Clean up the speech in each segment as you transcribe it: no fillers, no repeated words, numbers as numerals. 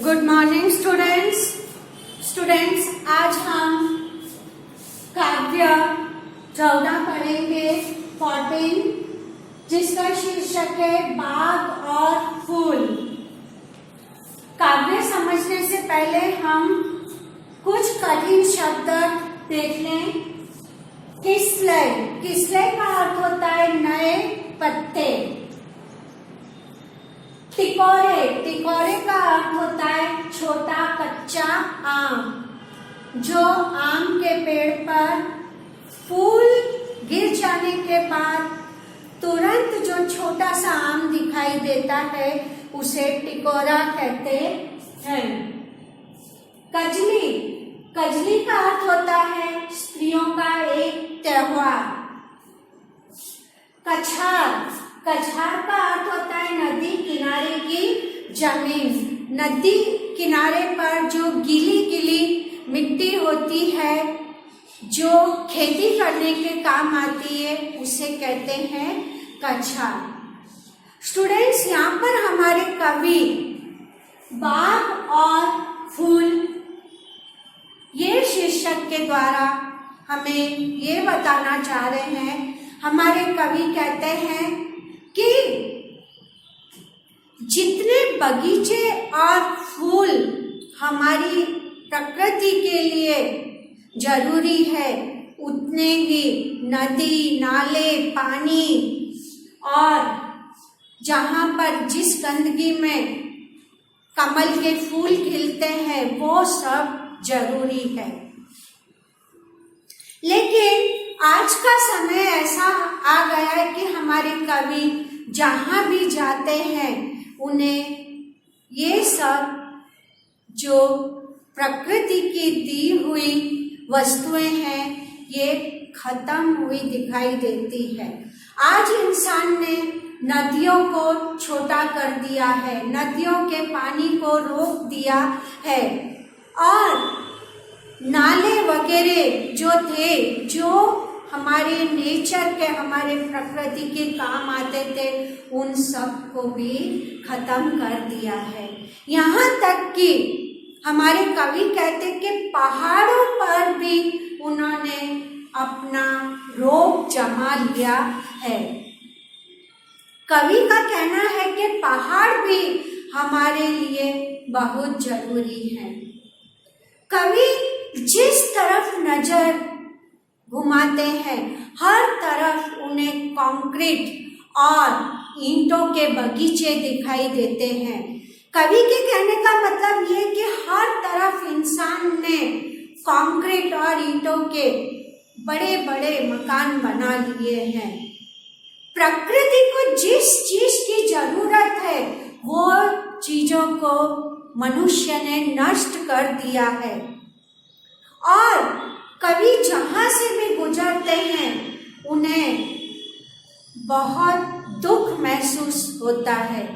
Good morning students आज हम काव्य 14 पढ़ेंगे 14 जिसका शीर्षक है बाग और फूल। काव्य समझने से पहले हम कुछ कठिन शब्द देख लें। किसले का अर्थ होता है नए पत्ते। टिकोरे का अर्थ होता है छोटा कच्चा आम। जो आम के पेड़ पर फूल गिर जाने के बाद तुरंत जो छोटा सा आम दिखाई देता है उसे टिकोरा कहते हैं। कजली का अर्थ होता है स्त्रियों का एक त्योहार। कछार का अर्थ होता है नदी किनारे की जमीन। नदी किनारे पर जो गीली मिट्टी होती है जो खेती करने के काम आती है उसे कहते हैं कछार। स्टूडेंट्स, यहाँ पर हमारे कवि बाग और फूल ये शीर्षक के द्वारा हमें ये बताना चाह रहे हैं। हमारे कवि कहते हैं कि जितने बगीचे और फूल हमारी प्रकृति के लिए जरूरी है उतने ही नदी नाले पानी और जहाँ पर जिस गंदगी में कमल के फूल खिलते हैं वो सब जरूरी है। लेकिन आज का समय ऐसा आ गया है कि हमारे कवि जहाँ भी जाते हैं उन्हें ये सब जो प्रकृति की दी हुई वस्तुएं हैं ये खत्म हुई दिखाई देती है। आज इंसान ने नदियों को छोटा कर दिया है, नदियों के पानी को रोक दिया है और नाले वगैरह जो थे जो हमारे नेचर के हमारे प्रकृति के काम आते थे उन सब को भी खत्म कर दिया है। यहाँ तक कि हमारे कवि कहते कि पहाड़ों पर भी उन्होंने अपना रोब जमा लिया है। कवि का कहना है कि पहाड़ भी हमारे लिए बहुत जरूरी है। कवि जिस तरफ नजर घुमाते हैं हर तरफ उन्हें कंक्रीट और ईंटों के बगीचे दिखाई देते हैं। कवि के कहने का मतलब ये कि हर तरफ इंसान ने कंक्रीट और ईंटों के बड़े बड़े मकान बना लिए हैं। प्रकृति को जिस चीज की जरूरत है वो चीजों को मनुष्य ने नष्ट कर दिया है और कवि जहाँ से भी गुजरते हैं उन्हें बहुत दुख महसूस होता है।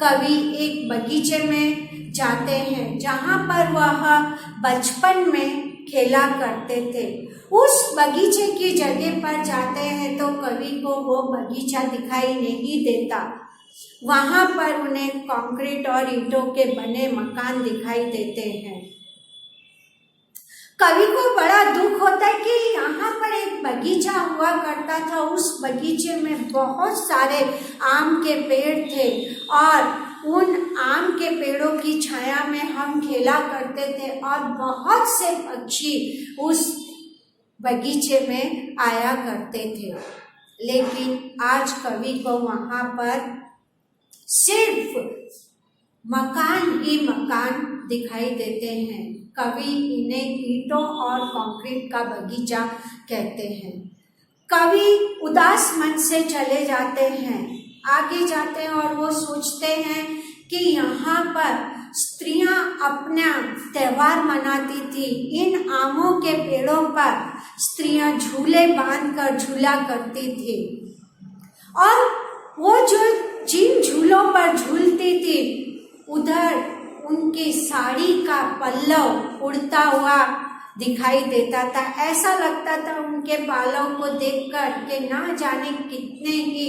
कवि एक बगीचे में जाते हैं जहाँ पर वह बचपन में खेला करते थे। उस बगीचे की जगह पर जाते हैं तो कवि को वो बगीचा दिखाई नहीं देता। वहाँ पर उन्हें कंक्रीट और ईंटों के बने मकान दिखाई देते हैं। कवि को बड़ा दुख होता है कि यहाँ पर एक बगीचा हुआ करता था, उस बगीचे में बहुत सारे आम के पेड़ थे और उन आम के पेड़ों की छाया में हम खेला करते थे और बहुत से पक्षी उस बगीचे में आया करते थे। लेकिन आज कवि को वहाँ पर सिर्फ मकान ही मकान दिखाई देते हैं। कवि इन्हें ईंटों और कंक्रीट का बगीचा कहते हैं। कवि उदास मन से चले जाते हैं, आगे जाते हैं और वो सोचते हैं कि यहाँ पर स्त्रियां अपना त्योहार मनाती थी। इन आमों के पेड़ों पर स्त्रियां झूले बांधकर झूला करती थी और वो जो जिन झूलों पर झूलती थी उधर उनकी साड़ी का पल्लव उड़ता हुआ दिखाई देता था। ऐसा लगता था उनके बालों को देखकर कि ना जाने कितने ही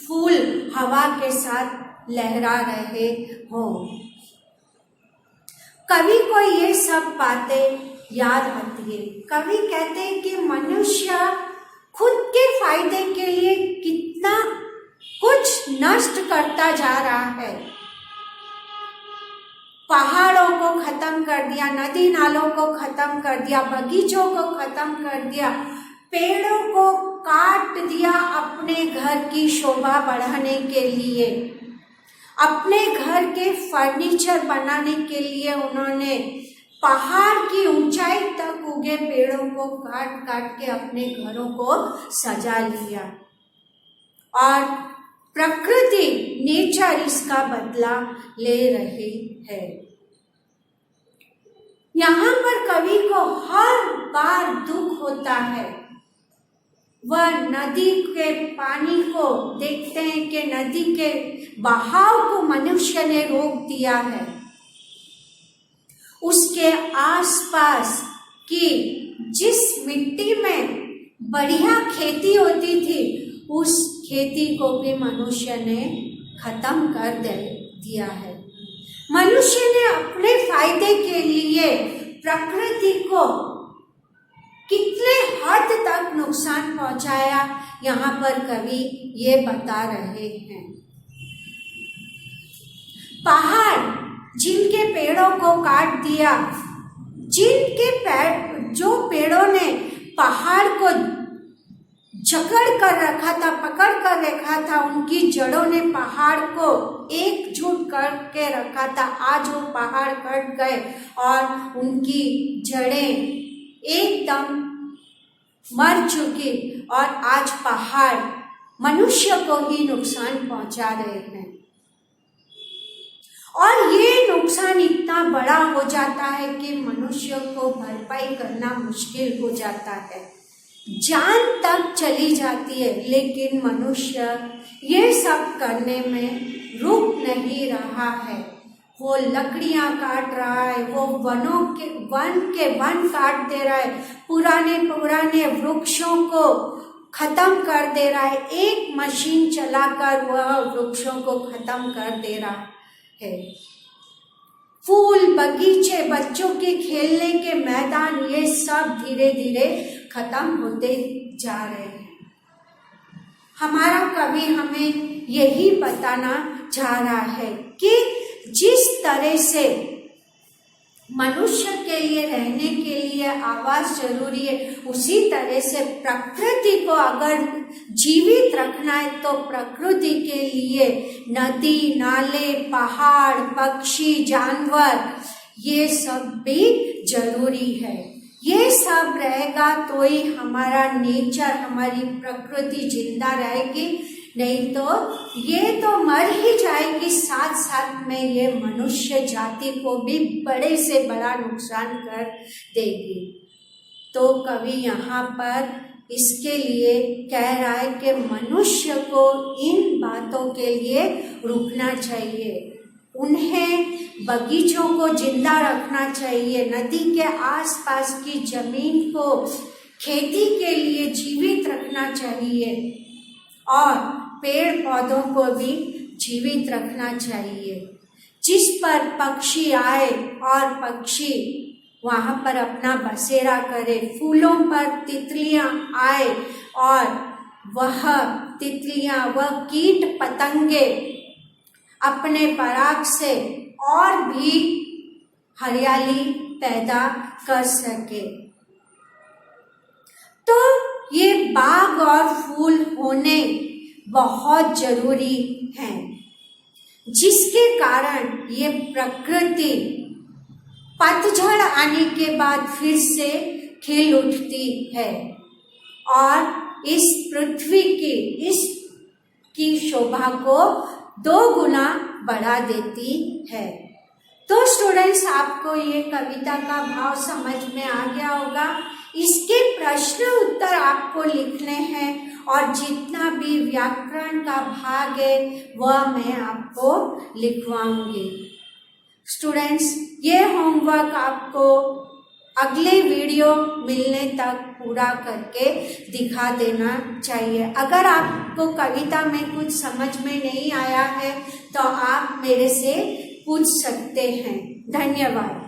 फूल हवा के साथ लहरा रहे हों। कवि को ये सब बातें याद आती है। कवि कहते हैं कि मनुष्य खुद के फायदे के लिए कितना कुछ नष्ट करता जा रहा है। पहाड़ों को खत्म कर दिया, नदी नालों को खत्म कर दिया, बगीचों को खत्म कर दिया, पेड़ों को काट दिया अपने घर की शोभा बढ़ाने के लिए, अपने घर के फर्नीचर बनाने के लिए उन्होंने पहाड़ की ऊंचाई तक उगे पेड़ों को काट काट के अपने घरों को सजा लिया। और प्रकृति, नेचर इसका बदला ले रही है। यहाँ पर कवि को हर बार दुख होता है। वह नदी के पानी को देखते हैं कि नदी के बहाव को मनुष्य ने रोक दिया है। उसके आसपास की जिस मिट्टी में बढ़िया खेती होती थी, उस खेती को भी मनुष्य ने खत्म कर दिया है। मनुष्य ने अपने फायदे के लिए प्रकृति को कितने हद तक नुकसान पहुंचाया, यहाँ पर कवि ये बता रहे हैं। पहाड़ जिनके पेड़ों को काट दिया, जो पेड़ों ने पहाड़ को जकड़ कर रखा था, पकड़ कर रखा था, उनकी जड़ों ने पहाड़ को एकजुट करके रखा था, आज वो पहाड़ कट गए और उनकी जड़ें एकदम मर चुकी और आज पहाड़ मनुष्य को ही नुकसान पहुंचा रहे हैं। और ये नुकसान इतना बड़ा हो जाता है कि मनुष्य को भरपाई करना मुश्किल हो जाता है, जान तक चली जाती है। लेकिन मनुष्य ये सब करने में रुक नहीं रहा है। वो लकड़ियां काट रहा है, वो वन काट दे रहा है, पुराने वृक्षों को खत्म कर दे रहा है। एक मशीन चलाकर वह वृक्षों को खत्म कर दे रहा है। फूल, बगीचे, बच्चों के खेलने के मैदान, ये सब धीरे धीरे खत्म होते जा रहे हैं। हमारा कवि हमें यही बताना चाह रहा है कि जिस तरह से मनुष्य के लिए रहने के लिए आवास जरूरी है, उसी तरह से प्रकृति को अगर जीवित रखना है तो प्रकृति के लिए नदी, नाले, पहाड़, पक्षी, जानवर, ये सब भी जरूरी है। ये सब रहेगा तो ही हमारा नेचर, हमारी प्रकृति जिंदा रहेगी, नहीं तो ये तो मर ही जाएगी। साथ साथ में ये मनुष्य जाति को भी बड़े से बड़ा नुकसान कर देगी। तो कवि यहाँ पर इसके लिए कह रहा है कि मनुष्य को इन बातों के लिए रुकना चाहिए, उन्हें बगीचों को जिंदा रखना चाहिए, नदी के आसपास की जमीन को खेती के लिए जीवित रखना चाहिए और पेड़ पौधों को भी जीवित रखना चाहिए, जिस पर पक्षी आए और पक्षी वहाँ पर अपना बसेरा करे। फूलों पर तितलियाँ आए और वह तितलियाँ, वह कीट पतंगे अपने पराग से और भी हरियाली पैदा कर सके। तो ये बाग और फूल होने बहुत जरूरी हैं, जिसके कारण ये प्रकृति पतझड़ आने के बाद फिर से खिल उठती है और इस पृथ्वी की शोभा को 2 गुना बढ़ा देती है। तो स्टूडेंट्स, आपको ये कविता का भाव समझ में आ गया होगा। इसके प्रश्न उत्तर आपको लिखने हैं और जितना भी व्याकरण का भाग है वह मैं आपको लिखवाऊंगी। स्टूडेंट्स, ये होमवर्क आपको अगले वीडियो मिलने तक पूरा करके दिखा देना चाहिए। अगर आपको कविता में कुछ समझ में नहीं आया है तो आप मेरे से पूछ सकते हैं। धन्यवाद।